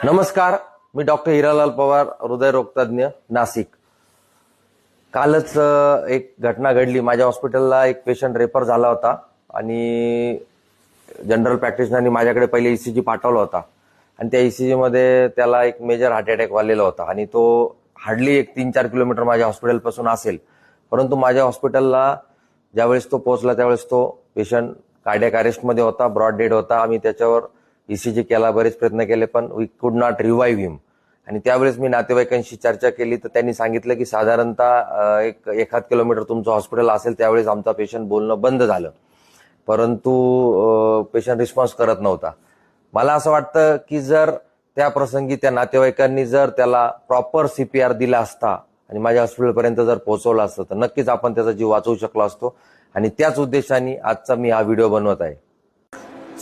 नमस्कार, मी डॉक्टर हिरालाल पवार, हृदयरोगतज्ञ, नाशिक. कालच एक घटना घडली. माझ्या हॉस्पिटलला एक पेशंट रेफर झाला होता आणि जनरल प्रॅक्टिशनरनी माझ्याकडे पहिले ईसीजी पाठवला होता आणि त्या ईसीजी मध्ये त्याला एक मेजर हार्ट अटॅक आलेला होता आणि तो हार्डली एक 3-4 किलोमीटर माझ्या हॉस्पिटलपासून असेल. परंतु माझ्या हॉस्पिटलला ज्यावेळेस तो पोहोचला त्यावेळेस तो पेशंट कार्डियक अरेस्टमध्ये होता, ब्रॉड डेड होता. आम्ही त्याच्यावर ईसीजी केला, बरेच प्रयत्न केले, पण वी कुड नॉट रिवाईव्ह हिम. आणि त्यावेळेस मी नातेवाईकांशी चर्चा केली तर त्यांनी सांगितलं की साधारणतः एक 1 किलोमीटर तुमचं हॉस्पिटल असेल त्यावेळेस आमचा पेशंट बोलणं बंद झालं, परंतु पेशंट रिस्पॉन्स करत नव्हता. मला असं वाटतं की जर त्या प्रसंगी त्या नातेवाईकांनी जर त्याला प्रॉपर सीपीआर दिला असता आणि माझ्या हॉस्पिटलपर्यंत जर पोहोचवलं असतं तर नक्कीच आपण त्याचा जीव वाचवू शकलो असतो. आणि त्याच उद्देशाने आजचा मी हा व्हिडिओ बनवत आहे.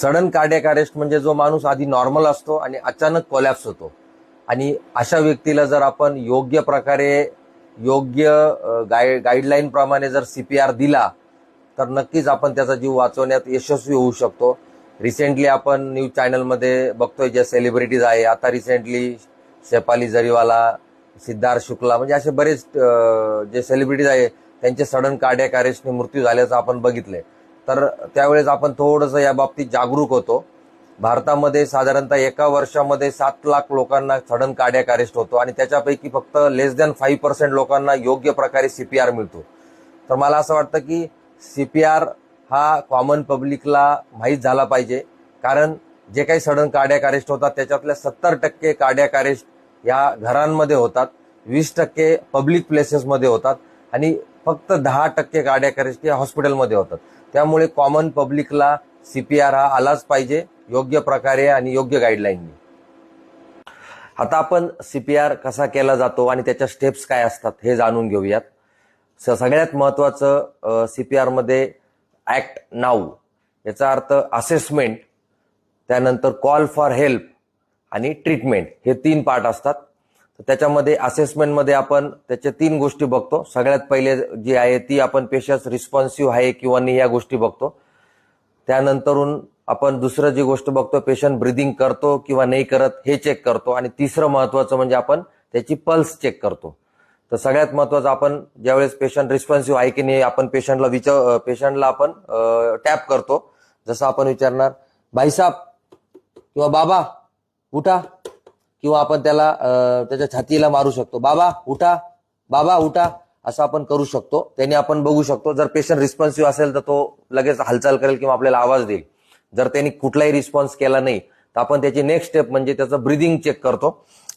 सडन कार्डियक अरेस्ट म्हणजे जो माणूस आधी नॉर्मल असतो आणि अचानक कोलॅप्स होतो, आणि अशा व्यक्तीला जर आपण योग्य प्रकारे योग्य गाईडलाईन प्रमाणे जर सीपीआर दिला तर नक्कीच आपण त्याचा जीव वाचवण्यात यशस्वी होऊ शकतो. रिसेंटली आपण न्यूज चॅनलमध्ये बघतोय ज्या सेलिब्रिटीज आहे, आता रिसेंटली शेफाली जरीवाला, सिद्धार्थ शुक्ला, म्हणजे असे बरेच जे सेलिब्रिटीज आहे त्यांचे सडन कार्डियक अरेस्टने मृत्यू झाल्याचं आपण बघितलंय. तर त्यावेळेस आपण थोडंसं या बाबतीत जागरूक होतो. भारतामध्ये साधारणतः एका वर्षामध्ये 7 लाख लोकांना सडन कार्डियक अरेस्ट होतो आणि त्याच्यापैकी फक्त लेस दॅन 5% लोकांना योग्य प्रकारे सीपीआर मिळतो. तर मला असं वाटतं की सीपीआर हा कॉमन पब्लिकला माहीत झाला पाहिजे, कारण जे काही सडन कार्डियक अरेस्ट होतात त्याच्यातल्या 70% कार्डियक अरेस्ट या घरांमध्ये होतात, 20% पब्लिक प्लेसेसमध्ये होतात आणि फक्त 10% कार्डियक अरेस्ट या हॉस्पिटलमध्ये होतात. त्यामुळे कॉमन पब्लिकला सीपीआर हा आलाच पाहिजे योग्य प्रकारे आणि योग्य गाईडलाईननी. आता आपण सीपीआर कसा केला जातो आणि त्याच्या स्टेप्स काय असतात हे जाणून घेऊयात. सगळ्यात महत्वाचं सीपीआर मध्ये ऍक्ट नाऊ याचा अर्थ असेसमेंट, त्यानंतर कॉल फॉर हेल्प आणि ट्रीटमेंट, हे 3 पार्ट असतात. त्याच्यामध्ये असेसमेंटमध्ये आपण त्याच्या 3 गोष्टी बघतो. सगळ्यात पहिले जी आहे ती आपण पेशंट रिस्पॉन्सिव्ह आहे किंवा नाही या गोष्टी बघतो. त्यानंतरून आपण दुसरं जी गोष्ट बघतो, पेशंट ब्रिदिंग करतो किंवा नाही करत हे चेक करतो. आणि तिसरं महत्वाचं म्हणजे आपण त्याची पल्स चेक करतो. तर सगळ्यात महत्वाचं आपण ज्यावेळेस पेशंट रिस्पॉन्सिव्ह आहे की नाही आपण पेशंटला आपण टॅप करतो. जसं आपण विचारणार भाईसाब किंवा बाबा उठा, किंवा आपण त्याला त्याच्या छातीला मारू शकतो, बाबा उठा, बाबा उठा, असं आपण करू शकतो. त्याने आपण बघू शकतो जर पेशंट रिस्पॉन्सिव्ह असेल तर तो लगेच हालचाल करेल किंवा आपल्याला आवाज देईल. जर त्यांनी कुठलाही रिस्पॉन्स केला नाही तर आपण त्याची नेक्स्ट स्टेप म्हणजे त्याचं ब्रिदिंग चेक करतो.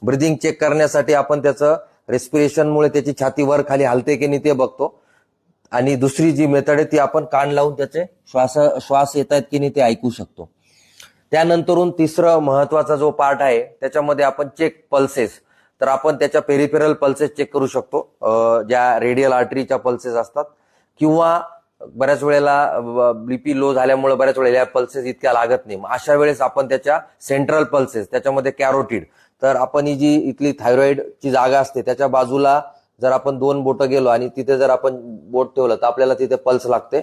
ब्रिदिंग चेक करण्यासाठी आपण त्याचं रेस्पिरेशनमुळे त्याची छाती वर खाली हलते की नाही ते बघतो. आणि दुसरी जी मेथड आहे ती आपण कान लावून त्याचे श्वास येत आहेत की नाही ते ऐकू शकतो. त्यानंतरून तिसरं महत्वाचा जो पार्ट आहे त्याच्यामध्ये आपण चेक पल्सेस. तर आपण त्याच्या पेरिफेरल पल्सेस चेक करू शकतो, ज्या रेडियल आर्टरीच्या पल्सेस असतात, किंवा बऱ्याच वेळेला बीपी लो झाल्यामुळे बऱ्याच वेळेला या पल्सेस इतक्या लागत नाही. अशा वेळेस आपण त्याच्या सेंट्रल पल्सेस, त्याच्यामध्ये कॅरोटिड, तर आपण ही जी इथली थायरॉइडची जागा असते त्याच्या बाजूला जर आपण 2 बोटं गेलो आणि तिथे जर आपण बोट ठेवलं तर आपल्याला तिथे पल्स लागते.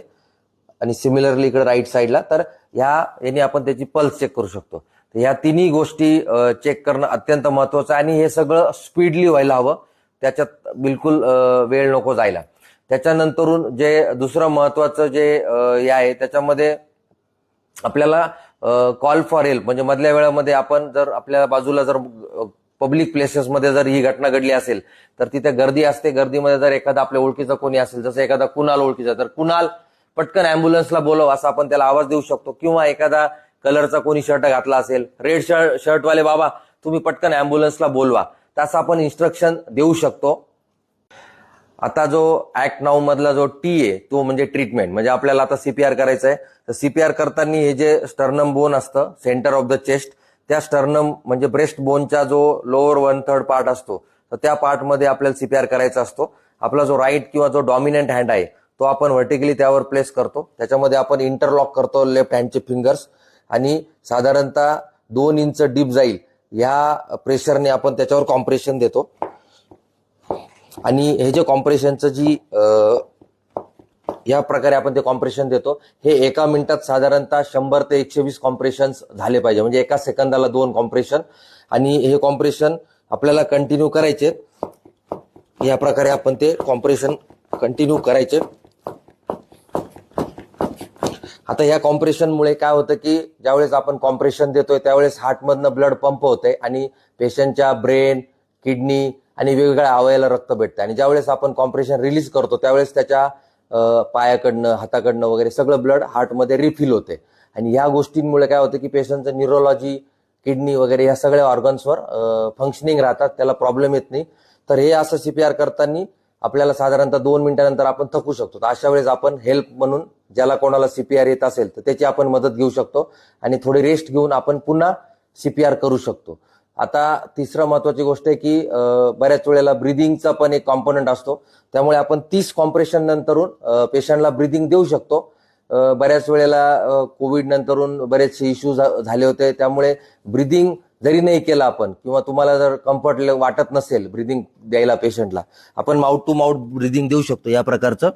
आणि सिमिलरली इकडे राईट साईडला, तर याने आपण त्याची पल्स चेक करू शकतो. तर ह्या 3 गोष्टी चेक करणं अत्यंत महत्वाचं आहे आणि हे सगळं स्पीडली व्हायला हवं, त्याच्यात बिलकुल वेळ नको जायला. त्याच्यानंतरून जे दुसरं महत्वाचं जे हे आहे त्याच्यामध्ये आपल्याला कॉल फॉर हेल्प, म्हणजे मधल्या वेळामध्ये आपण जर आपल्या बाजूला जर पब्लिक प्लेसेसमध्ये जर ही घटना घडली असेल तर तिथे गर्दी असते. गर्दीमध्ये जर एखादा आपल्या ओळखीचा कोणी असेल, जसं एखादा कुणाल ओळखीचा, तर कुणाल पटकन अँब्युलन्सला बोलव असं आपण त्याला आवाज देऊ शकतो. किंवा एखादा कलरचा कोणी शर्ट घातला असेल, रेड शर्टवाले बाबा तुम्ही पटकन अँब्युलन्सला बोलवा, तसं आपण इन्स्ट्रक्शन देऊ शकतो. आता जो ऍक्ट नाऊ मधला जो टी आहे तो म्हणजे ट्रीटमेंट, म्हणजे आपल्याला आता सीपीआर करायचं आहे. तर सीपीआर करताना हे जे स्टर्नम बोन असतं सेंटर ऑफ द चेस्ट, त्या स्टर्नम म्हणजे ब्रेस्ट बोनचा जो लोअर 1/3 पार्ट असतो तर त्या पार्टमध्ये आपल्याला सीपीआर करायचा असतो. आपला जो राईट किंवा जो डॉमिनंट हँड आहे तो आपण व्हर्टिकली त्यावर प्लेस करतो. त्याच्यामध्ये आपण इंटरलॉक करतो लेफ्ट हँडचे फिंगर्स आणि साधारणतः 2 इंच डीप जाईल या प्रेशरने आपण त्याच्यावर कॉम्प्रेशन देतो. आणि हे जे कॉम्प्रेशनचं जी या प्रकारे आपण ते कॉम्प्रेशन देतो. हे एका मिनिटात साधारणतः 100 ते 120 कॉम्प्रेशन झाले पाहिजे, म्हणजे एका सेकंदाला 2 कॉम्प्रेशन. आणि हे कॉम्प्रेशन आपल्याला कंटिन्यू करायचे. या प्रकारे आपण ते कॉम्प्रेशन कंटिन्यू करायचे. आता या कॉम्प्रेशनमुळे काय होतं की ज्यावेळेस आपण कॉम्प्रेशन देतोय त्यावेळेस हार्टमधनं ब्लड पंप होतंय आणि पेशंटच्या ब्रेन, किडनी आणि वेगवेगळ्या अवयवाला रक्त भेटतं. आणि ज्यावेळेस आपण कॉम्प्रेशन रिलीज करतो त्यावेळेस त्याच्या पायाकडनं, हाताकडनं वगैरे सगळं ब्लड हार्टमध्ये रिफिल होते. आणि ह्या गोष्टींमुळे काय होतं की पेशंटचं न्यूरोलॉजी, किडनी वगैरे या सगळ्या ऑर्गन्सवर फंक्शनिंग राहतात, त्याला प्रॉब्लेम येत नाही. तर हे असं सीपीआर करताना आपल्याला साधारणतः 2 मिनिटानंतर आपण थकू शकतो. तर अशा वेळेस आपण हेल्प म्हणून ज्याला कोणाला सीपीआर येत असेल तर त्याची आपण मदत घेऊ शकतो आणि थोडी रेस्ट घेऊन आपण पुन्हा सीपीआर करू शकतो. आता तिसरं महत्वाची गोष्ट आहे की बऱ्याच वेळेला ब्रिदिंगचा पण एक कॉम्पोनंट असतो, त्यामुळे आपण 30 कॉम्प्रेशन नंतरून पेशंटला ब्रिदिंग देऊ शकतो. बऱ्याच वेळेला कोविड नंतरून बरेचसे इश्यू झाले होते, त्यामुळे ब्रिदिंग जरी नाही केलं आपण किंवा तुम्हाला जर कम्फर्ट वाटत नसेल ब्रिदिंग द्यायला पेशंटला, आपण माउथ टू माउथ ब्रिदिंग देऊ शकतो या प्रकारचं.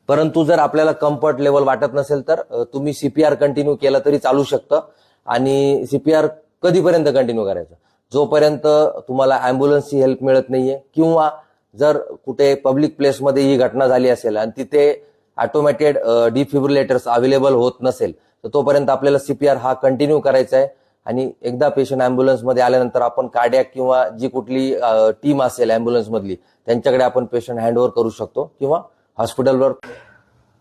परंतु जर आपल्याला कम्फर्ट लेवल वाटत नसेल तर तुम्ही सीपीआर कंटिन्यू केलं तरी चालू शकतं. आणि सीपीआर कधीपर्यंत कंटिन्यू करायचं? जोपर्यंत तुम्हाला अँब्युलन्सची हेल्प मिळत नाहीये किंवा जर कुठे पब्लिक प्लेसमध्ये ही घटना झाली असेल आणि तिथे ऑटोमॅटेड डिफिब्रिलेटर्स अवेलेबल होत नसेल तर तोपर्यंत आपल्याला सीपीआर हा कंटिन्यू करायचा आहे. आणि एकदा पेशंट अँब्युलन्समध्ये आल्यानंतर आपण कार्डियाक किंवा जी कुठली टीम असेल अँब्युलन्समधली त्यांच्याकडे आपण पेशंट हँडओव्हर करू शकतो किंवा हॉस्पिटलवर.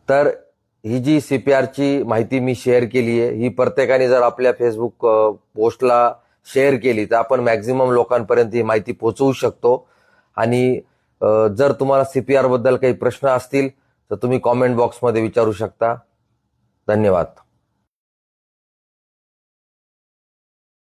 तर ही जी सीपीआरची माहिती मी शेअर केली आहे ही प्रत्येकाने जर आपल्या फेसबुक पोस्टला शेअर केली तर आपण मॅक्झिमम लोकांपर्यंत ही माहिती पोहोचवू शकतो. आणि जर तुम्हाला सीपीआर बद्दल काही प्रश्न असतील तर तुम्ही कॉमेंट बॉक्समध्ये विचारू शकता. धन्यवाद.